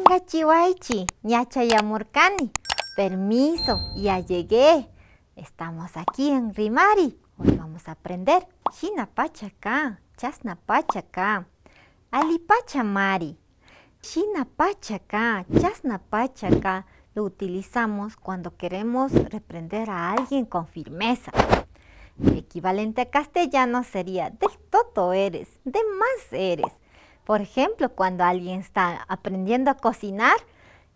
Venga, Chihuaichi, ñachayamurkani. Permiso, ya llegué. Estamos aquí en Rimari. Hoy vamos a aprender Shinapachaca, Chasnapachaca, Alipachamari. Shinapachaca, Chasnapachaca lo utilizamos cuando queremos reprender a alguien con firmeza. El equivalente a castellano sería del todo eres, de más eres. Por ejemplo, cuando alguien está aprendiendo a cocinar,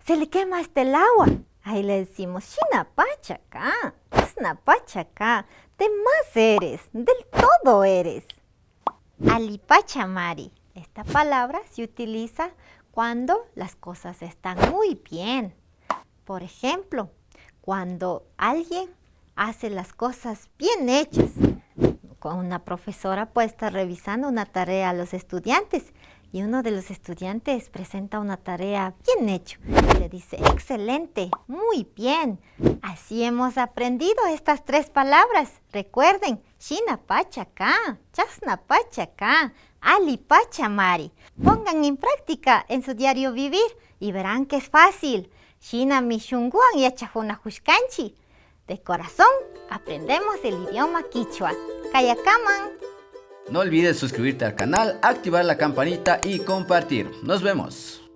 se le quema hasta el agua. Ahí le decimos, Shinapachaca, Chasnapachaca, de más eres, del todo eres. Alipachamari. Esta palabra se utiliza cuando las cosas están muy bien. Por ejemplo, cuando alguien hace las cosas bien hechas. Una profesora puede estar revisando una tarea a los estudiantes y uno de los estudiantes presenta una tarea bien hecha. Le dice, excelente, muy bien. Así hemos aprendido estas tres palabras. Recuerden, Shinapachaca, Chasnapachaca, Alipachamari. Pongan en práctica en su diario vivir y verán que es fácil. Shina mishunguan yachajuna hushkanchi. De corazón, aprendemos el idioma quichua. Kayakaman. No olvides suscribirte al canal, activar la campanita y compartir. Nos vemos.